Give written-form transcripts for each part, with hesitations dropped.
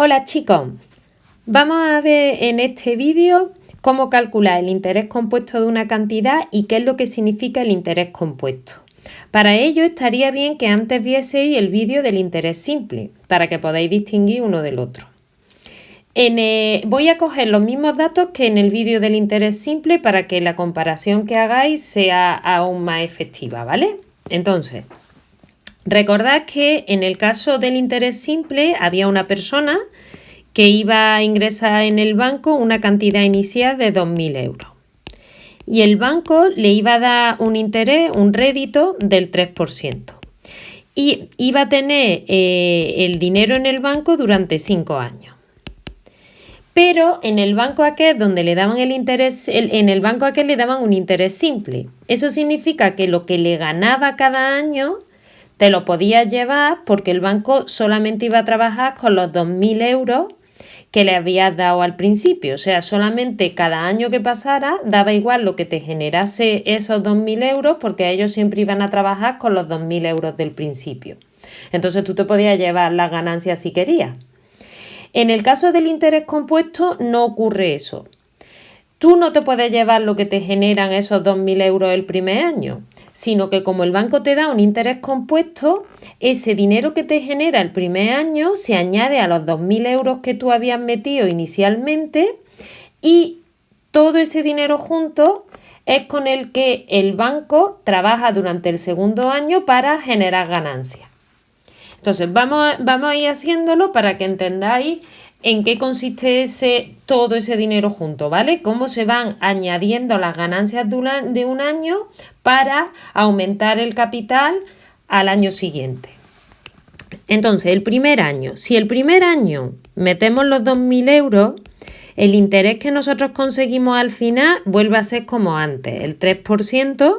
Hola chicos, vamos a ver en este vídeo cómo calcular el interés compuesto de una cantidad y qué es lo que significa el interés compuesto. Para ello estaría bien que antes vieseis el vídeo del interés simple, para que podáis distinguir uno del otro. Voy a coger los mismos datos que en el vídeo del interés simple para que la comparación que hagáis sea aún más efectiva, ¿vale? Entonces, recordad que en el caso del interés simple había una persona que iba a ingresar en el banco una cantidad inicial de 2.000 euros. Y el banco le iba a dar un interés, un rédito del 3%. Y iba a tener el dinero en el banco durante 5 años. Pero en el banco aquel donde le daban el interés, en el banco aquel le daban un interés simple. Eso significa que lo que le ganaba cada año te lo podías llevar porque el banco solamente iba a trabajar con los 2.000 euros que le habías dado al principio. O sea, solamente cada año que pasara daba igual lo que te generase esos 2.000 euros porque ellos siempre iban a trabajar con los 2.000 euros del principio. Entonces tú te podías llevar las ganancias si querías. En el caso del interés compuesto no ocurre eso. Tú no te puedes llevar lo que te generan esos 2.000 euros el primer año, sino que como el banco te da un interés compuesto, ese dinero que te genera el primer año se añade a los 2.000 euros que tú habías metido inicialmente y todo ese dinero junto es con el que el banco trabaja durante el segundo año para generar ganancias. Entonces vamos a ir haciéndolo para que entendáis en qué consiste todo ese dinero junto, ¿vale? Cómo se van añadiendo las ganancias de un año para aumentar el capital al año siguiente. Entonces, el primer año, si el primer año metemos los 2.000 euros, el interés que nosotros conseguimos al final vuelve a ser como antes, el 3%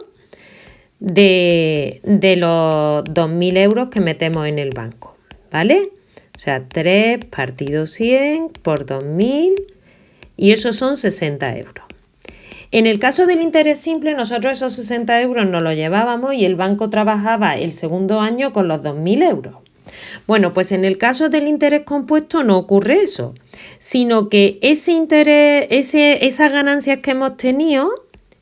de los 2.000 euros que metemos en el banco, ¿vale? O sea, 3 partido 100 por 2.000 y eso son 60 euros. En el caso del interés simple, nosotros esos 60 euros nos los llevábamos y el banco trabajaba el segundo año con los 2.000 euros. Bueno, pues en el caso del interés compuesto no ocurre eso, sino que ese interés, esas ganancias que hemos tenido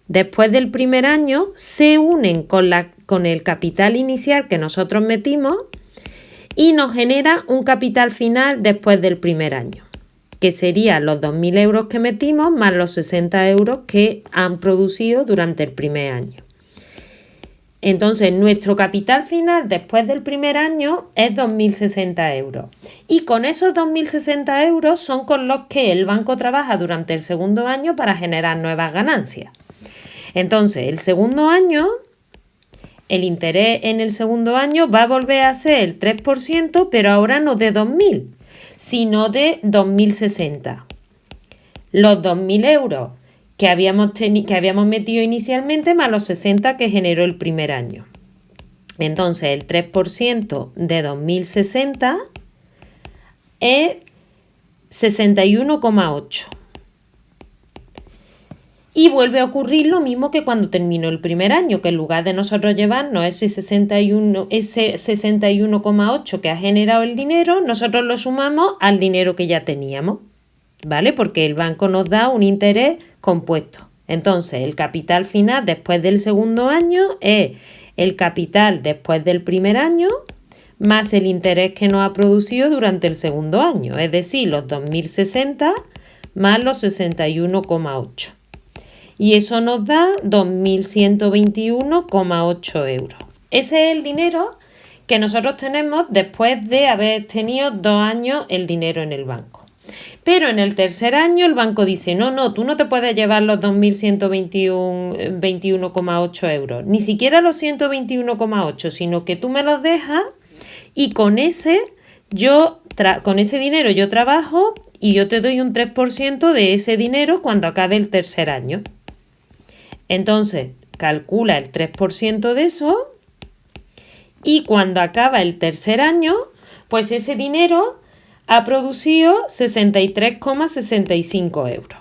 después del primer año se unen con el capital inicial que nosotros metimos y nos genera un capital final después del primer año, que serían los 2.000 euros que metimos más los 60 euros que han producido durante el primer año. Entonces, nuestro capital final después del primer año es 2.060 euros. Y con esos 2.060 euros son con los que el banco trabaja durante el segundo año para generar nuevas ganancias. Entonces, el segundo año, el interés en el segundo año va a volver a ser el 3%, pero ahora no de 2.000, sino de 2.060. Los 2.000 euros que habíamos metido inicialmente más los 60 que generó el primer año. Entonces, el 3% de 2.060 es 61,8. Y vuelve a ocurrir lo mismo que cuando terminó el primer año, que en lugar de nosotros llevarnos ese 61,8 que ha generado el dinero, nosotros lo sumamos al dinero que ya teníamos, ¿vale? Porque el banco nos da un interés compuesto. Entonces, el capital final después del segundo año es el capital después del primer año más el interés que nos ha producido durante el segundo año, es decir, los 2.060 más los 61,8. Y eso nos da 2.121,8 euros. Ese es el dinero que nosotros tenemos después de haber tenido 2 años el dinero en el banco. Pero en el tercer año el banco dice, no, tú no te puedes llevar los 2.121,8 euros, ni siquiera los 121,8, sino que tú me los dejas y con ese dinero yo trabajo y yo te doy un 3% de ese dinero cuando acabe el tercer año. Entonces, calcula el 3% de eso y cuando acaba el tercer año, pues ese dinero ha producido 63,65 euros.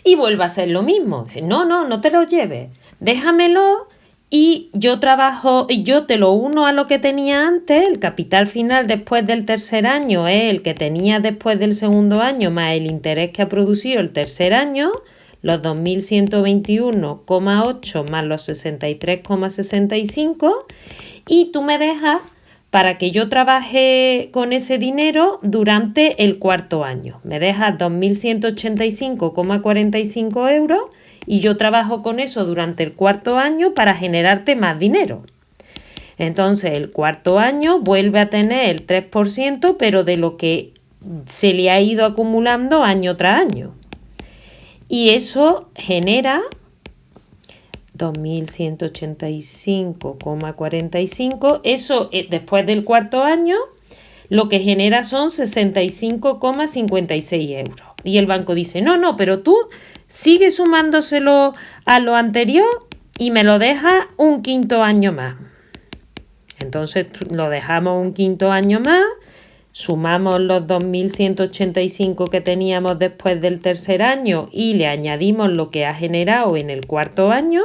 Y vuelve a ser lo mismo. Dice, no te lo lleves, déjamelo y yo te lo uno a lo que tenía antes. El capital final después del tercer año es el que tenía después del segundo año más el interés que ha producido el tercer año, los 2.121,8 más los 63,65, y tú me dejas para que yo trabaje con ese dinero durante el cuarto año. Me dejas 2.185,45 euros y yo trabajo con eso durante el cuarto año para generarte más dinero. Entonces, el cuarto año vuelve a tener el 3%, pero de lo que se le ha ido acumulando año tras año. Y eso genera 2.185,45. Eso después del cuarto año lo que genera son 65,56 euros. Y el banco dice, no, pero tú sigue sumándoselo a lo anterior y me lo dejas un quinto año más. Entonces lo dejamos un quinto año más, sumamos los 2.185 que teníamos después del tercer año y le añadimos lo que ha generado en el cuarto año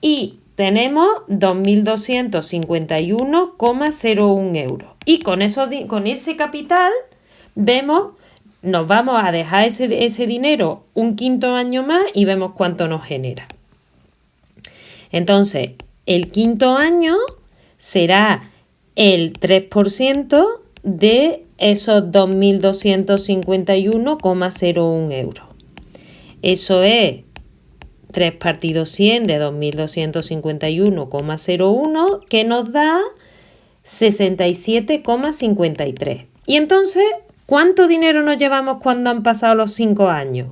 y tenemos 2.251,01 euros. Y con ese capital nos vamos a dejar ese dinero un quinto año más y vemos cuánto nos genera. Entonces, el quinto año será el 3% de esos 2.251,01 euros. Eso es 3 partido 100 de 2.251,01, que nos da 67,53. Y entonces, ¿cuánto dinero nos llevamos cuando han pasado los 5 años?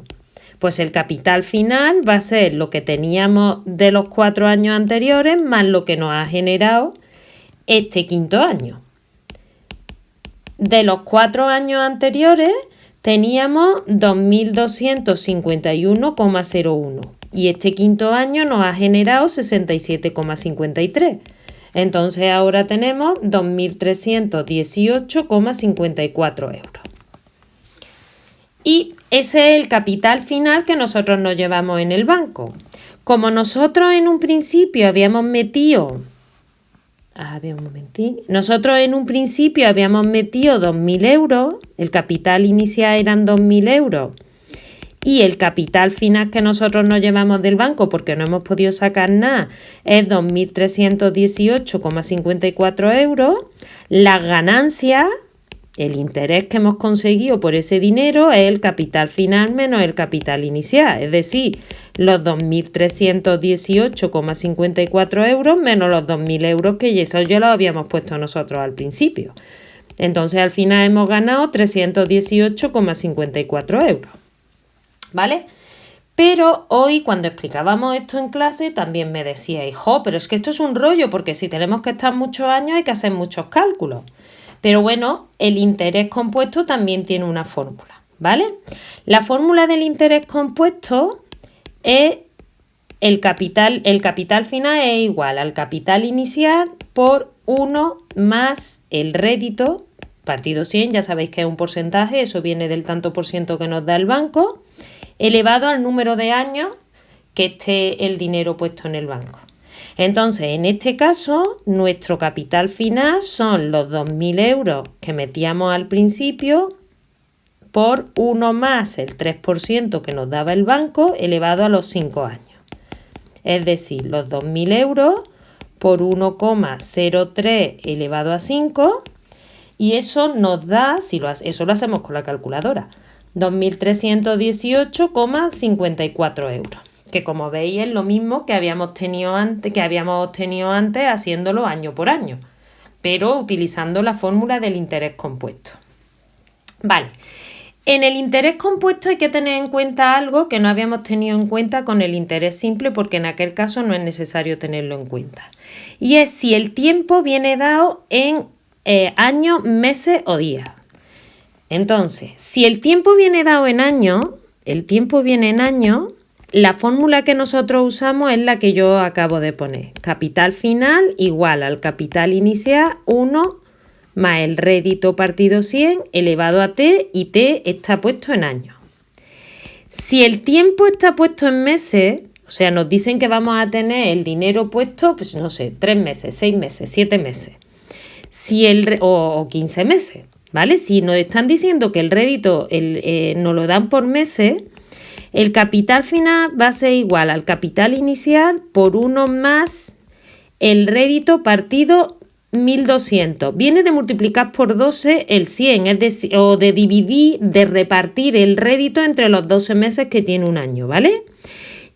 Pues el capital final va a ser lo que teníamos de los 4 años anteriores más lo que nos ha generado este quinto año. De los 4 años anteriores teníamos 2.251,01 y este quinto año nos ha generado 67,53. Entonces ahora tenemos 2.318,54 euros. Y ese es el capital final que nosotros nos llevamos en el banco. Como nosotros en un principio habíamos metido 2.000 euros, el capital inicial eran 2.000 euros y el capital final que nosotros nos llevamos del banco porque no hemos podido sacar nada es 2.318,54 euros. Las ganancias, el interés que hemos conseguido por ese dinero es el capital final menos el capital inicial, es decir, los 2.318,54 euros menos los 2.000 euros que eso ya lo habíamos puesto nosotros al principio. Entonces al final hemos ganado 318,54 euros. ¿Vale? Pero hoy cuando explicábamos esto en clase también me decíais, pero es que esto es un rollo porque si tenemos que estar muchos años hay que hacer muchos cálculos. Pero bueno, el interés compuesto también tiene una fórmula, ¿vale? La fórmula del interés compuesto es el capital final es igual al capital inicial por 1 más el rédito, partido 100, ya sabéis que es un porcentaje, eso viene del tanto por ciento que nos da el banco, elevado al número de años que esté el dinero puesto en el banco. Entonces, en este caso, nuestro capital final son los 2.000 euros que metíamos al principio por 1 más el 3% que nos daba el banco elevado a los 5 años. Es decir, los 2.000 euros por 1,03 elevado a 5 y eso nos da, eso lo hacemos con la calculadora, 2.318,54 euros. Que como veis es lo mismo que habíamos obtenido antes haciéndolo año por año, pero utilizando la fórmula del interés compuesto. Vale, en el interés compuesto hay que tener en cuenta algo que no habíamos tenido en cuenta con el interés simple porque en aquel caso no es necesario tenerlo en cuenta. Y es si el tiempo viene dado en años, meses o días. Entonces, si el tiempo viene dado en años, la fórmula que nosotros usamos es la que yo acabo de poner. Capital final igual al capital inicial 1 más el rédito partido 100 elevado a t y t está puesto en años. Si el tiempo está puesto en meses, o sea, nos dicen que vamos a tener el dinero puesto, pues no sé, 3 meses, 6 meses, 7 meses, o 15 meses, ¿vale? Si nos están diciendo que el rédito nos lo dan por meses, el capital final va a ser igual al capital inicial por 1 más el rédito partido 1.200. Viene de multiplicar por 12 el 100, es decir, o de dividir, de repartir el rédito entre los 12 meses que tiene un año, ¿vale?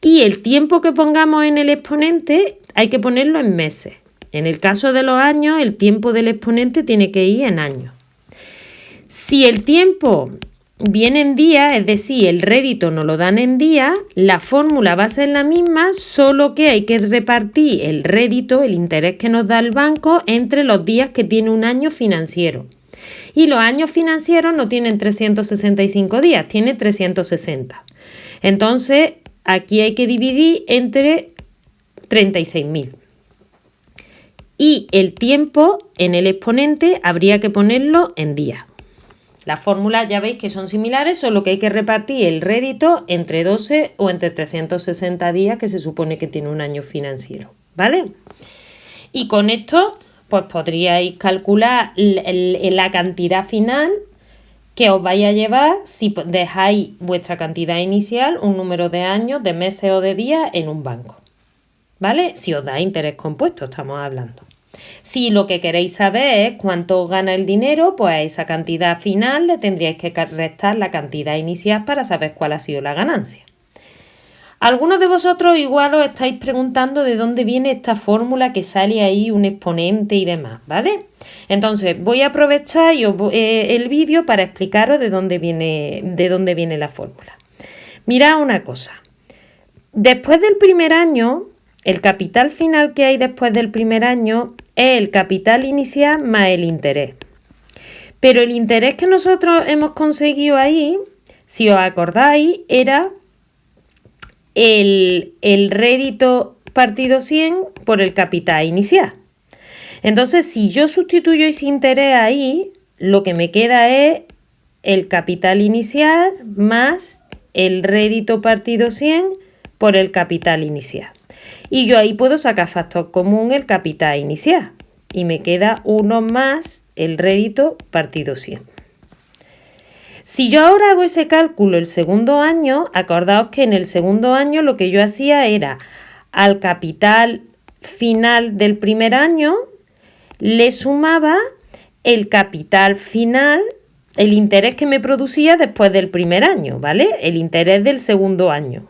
Y el tiempo que pongamos en el exponente hay que ponerlo en meses. En el caso de los años, el tiempo del exponente tiene que ir en años. Si el tiempo viene en días, es decir, el rédito nos lo dan en días, la fórmula va a ser la misma, solo que hay que repartir el rédito, el interés que nos da el banco, entre los días que tiene un año financiero. Y los años financieros no tienen 365 días, tiene 360. Entonces, aquí hay que dividir entre 36.000. Y el tiempo en el exponente habría que ponerlo en días. Las fórmulas ya veis que son similares, solo que hay que repartir el rédito entre 12 o entre 360 días que se supone que tiene un año financiero, ¿vale? Y con esto pues podríais calcular la cantidad final que os vaya a llevar si dejáis vuestra cantidad inicial, un número de años, de meses o de días en un banco, ¿vale? Si os da interés compuesto, estamos hablando. Si lo que queréis saber es cuánto gana el dinero, pues a esa cantidad final le tendríais que restar la cantidad inicial para saber cuál ha sido la ganancia. Algunos de vosotros igual os estáis preguntando de dónde viene esta fórmula que sale ahí un exponente y demás, ¿vale? Entonces voy a aprovechar el vídeo para explicaros de dónde viene la fórmula. Mirad una cosa. Después del primer año, el capital final que hay después del primer año es el capital inicial más el interés. Pero el interés que nosotros hemos conseguido ahí, si os acordáis, era el rédito partido 100 por el capital inicial. Entonces, si yo sustituyo ese interés ahí, lo que me queda es el capital inicial más el rédito partido 100 por el capital inicial. Y yo ahí puedo sacar factor común el capital inicial. Y me queda 1 más el rédito partido 100. Si yo ahora hago ese cálculo el segundo año, acordaos que en el segundo año lo que yo hacía era al capital final del primer año le sumaba el capital final, el interés que me producía después del primer año, ¿vale? El interés del segundo año.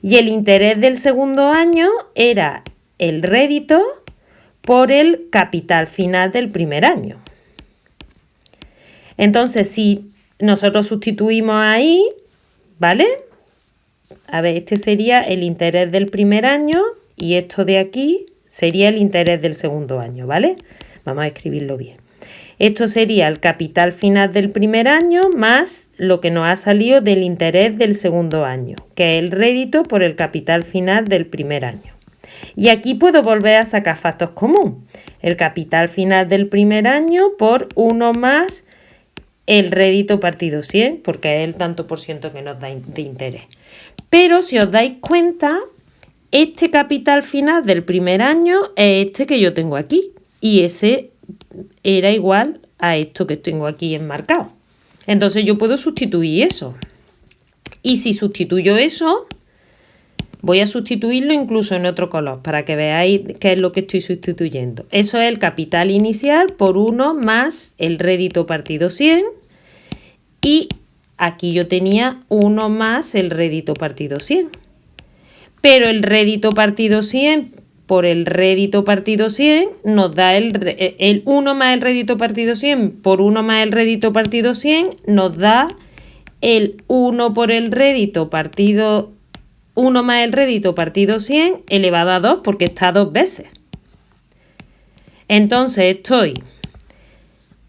Y el interés del segundo año era el rédito por el capital final del primer año. Entonces, si nosotros sustituimos ahí, ¿vale? A ver, este sería el interés del primer año y esto de aquí sería el interés del segundo año, ¿vale? Vamos a escribirlo bien. Esto sería el capital final del primer año más lo que nos ha salido del interés del segundo año, que es el rédito por el capital final del primer año. Y aquí puedo volver a sacar factores comunes. El capital final del primer año por 1 más el rédito partido 100, porque es el tanto por ciento que nos da de interés. Pero si os dais cuenta, este capital final del primer año es este que yo tengo aquí. Y ese era igual a esto que tengo aquí enmarcado. Entonces yo puedo sustituir eso. Y si sustituyo eso, voy a sustituirlo incluso en otro color para que veáis qué es lo que estoy sustituyendo. Eso es el capital inicial por 1 más el rédito partido 100. Y aquí yo tenía 1 más el rédito partido 100. Pero el rédito partido 100 por el rédito partido 100 nos da el 1 más el rédito partido 100 por 1 más el rédito partido 100 nos da el 1 por el rédito partido 1 más el rédito partido 100 elevado a 2 porque está 2 veces. Entonces estoy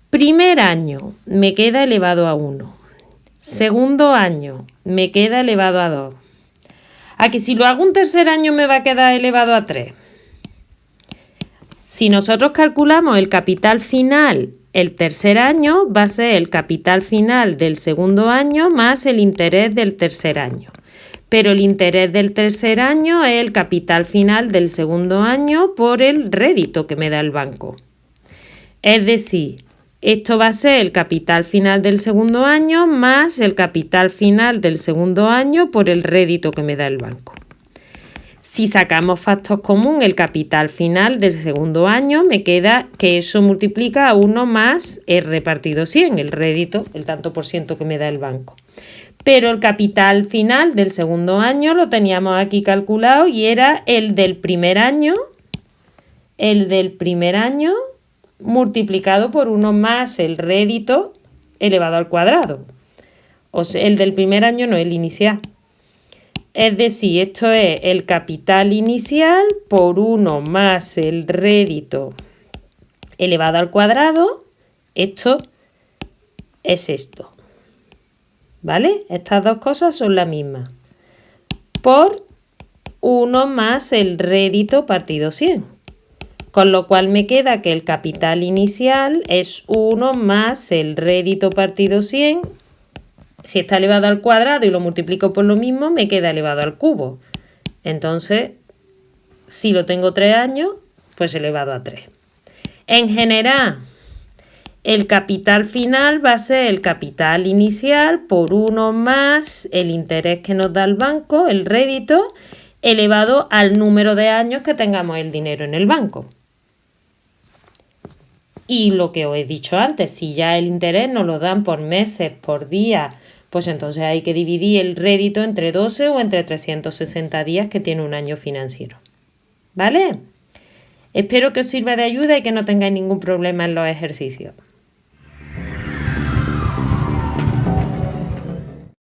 primer año me queda elevado a 1. Segundo año me queda elevado a 2. ¿A que si lo hago un tercer año me va a quedar elevado a 3? Si nosotros calculamos el capital final el tercer año, va a ser el capital final del segundo año más el interés del tercer año. pero el interés del tercer año es el capital final del segundo año por el rédito que me da el banco. Es decir, esto va a ser el capital final del segundo año más el capital final del segundo año por el rédito que me da el banco. Si sacamos factor común, el capital final del segundo año, me queda que eso multiplica a 1 más R partido 100, el rédito, el tanto por ciento que me da el banco. Pero el capital final del segundo año lo teníamos aquí calculado y era el del primer año multiplicado por 1 más el rédito elevado al cuadrado. O sea, el del primer año no, el inicial. Es decir, esto es el capital inicial por 1 más el rédito elevado al cuadrado. Esto es esto. ¿Vale? Estas dos cosas son la misma. Por 1 más el rédito partido 100. Con lo cual me queda que el capital inicial es 1 más el rédito partido 100. Si está elevado al cuadrado y lo multiplico por lo mismo, me queda elevado al cubo. Entonces, si lo tengo 3 años, pues elevado a 3. En general, el capital final va a ser el capital inicial por 1 más el interés que nos da el banco, el rédito, elevado al número de años que tengamos el dinero en el banco. Y lo que os he dicho antes, si ya el interés nos lo dan por meses, por días, pues entonces hay que dividir el rédito entre 12 o entre 360 días que tiene un año financiero. ¿Vale? Espero que os sirva de ayuda y que no tengáis ningún problema en los ejercicios.